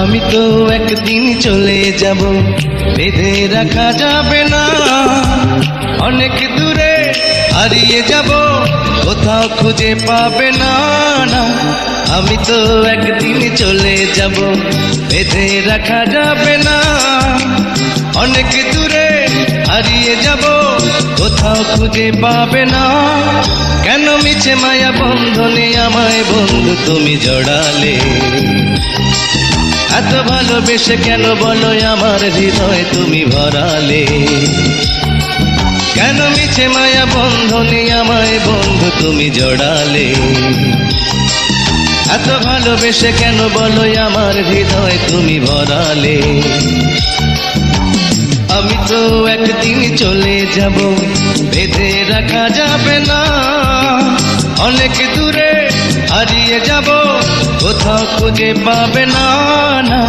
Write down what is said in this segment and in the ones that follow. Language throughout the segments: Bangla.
আমি তো একদিন চলে যাব, বেঁধে রাখা যাবে না। অনেক দূরে হারিয়ে যাব, কোথাও খুঁজে পাবে না। না, আমি তো একদিন চলে যাব, বেঁধে রাখা যাবে না। অনেক দূরে হারিয়ে যাব, কোথাও খুঁজে পাবে না। কেন মিছে মায়া বন্ধনে আমায় বন্ধু তুমি জড়ালে? এত ভালোবেসে কেন বলো আমার হৃদয় তুমি ভরালে? কেন মিছে মায়া বন্ধনে আমায় বন্ধু তুমি জড়ালে? এত ভালোবেসে কেন বলো আমার হৃদয় তুমি ভরালে? আমি তো একদিন চলে যাব, বেঁধে রাখা যাবে না। অনেক দূরে হারিয়ে যাব, কোথাও খুঁজে পাবে না। না,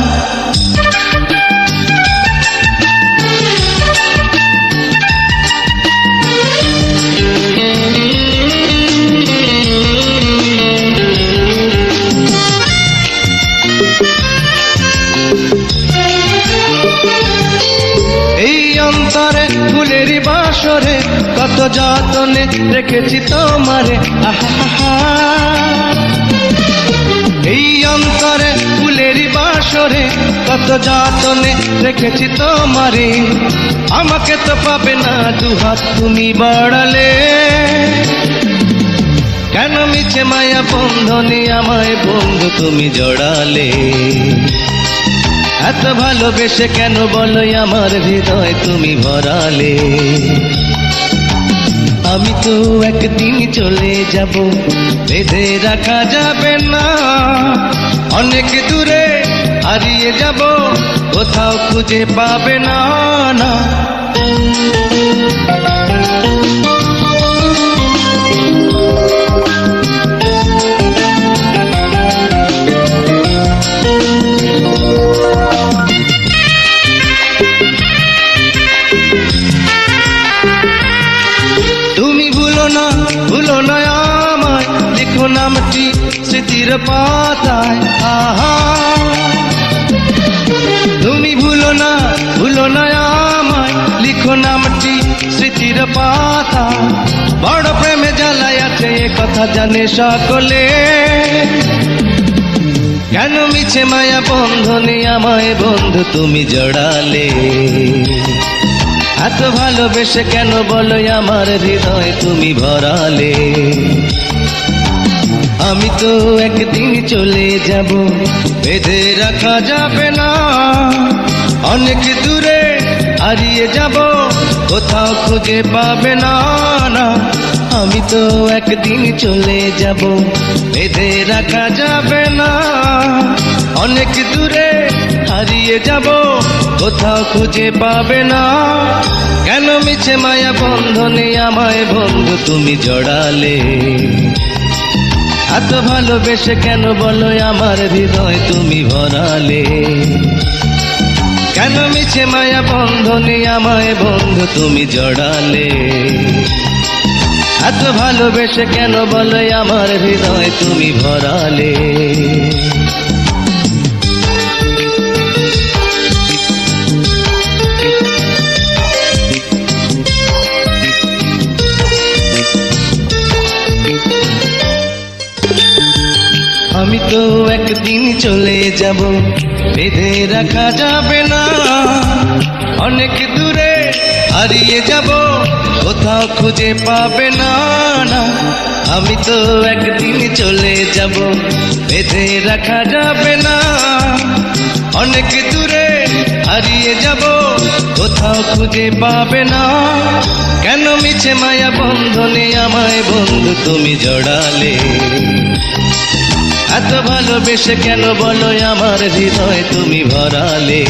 এই অন্তরে ফুলের বাসরে কত যতনে রেখেছি তোমারে। আহা, এই অন্তরে ফুলের বাসরে কত যতনে রেখেছি তোমারে। আমাকে তো পাবে না, দুহাত তুমি বাড়ালে। কেন মিছে মায়া বন্ধনে আমায় বন্ধু তুমি জড়ালে? এত ভালোবেসে কেন বলো আমার হৃদয় তুমি ভরালে? আমি তো একদিন চলে যাব, বেঁধে রাখা যাবে না। অনেক দূরে হারিয়ে যাব, কোথাও খুঁজে পাবে না। না, ভুলো না আমায়, লিখো নামটি স্মৃতির পাতায়। আহা, তুমি ভুলো না আমায়, লিখো নামটি স্মৃতির পাতায়। বড় প্রেমে জ্বালায় আছে এ কথা জানে সকলে। কেন মিছে মায়া বন্ধনে আমায় বন্ধু তুমি জড়ালে? এত ভালোবেসে কেন বলো আমার হৃদয় তুমি ভরালে? আমি তো একদিন চলে যাব, বেঁধে রাখা যাবে না। অনেক দূরে হারিয়ে যাব, কোথাও খুঁজে পাবে না। না, আমি তো একদিন চলে যাব, বেঁধে রাখা যাবে না। অনেক দূরে হারিয়ে যাব, কোথাও খুঁজে পাবে না। কেন মিছে মায়া বন্ধনে আমায় বন্ধু তুমি জড়ালে? এত ভালোবেসে কেন বলো আমার হৃদয় তুমি ভরালে? কেন মিছে মায়া বন্ধনে আমায় বন্ধু তুমি জড়ালে? এত ভালোবেসে কেন বলো আমার হৃদয় তুমি ভরালে? আমি তো একদিন চলে যাব, বেঁধে রাখা যাবে না। অনেক দূরে হারিয়ে যাব, কোথাও খুঁজে পাবে না। না, আমি তো একদিন চলে যাব, বেঁধে রাখা যাবে না। অনেক দূরে হারিয়ে যাব, কোথাও খুঁজে পাবে না। কেন মিছে মায়া বন্ধনে আমায় বন্ধু তুমি জড়ালে? এত ভালোবেসে কেন বলো আমার হৃদয় তুমি ভরালে?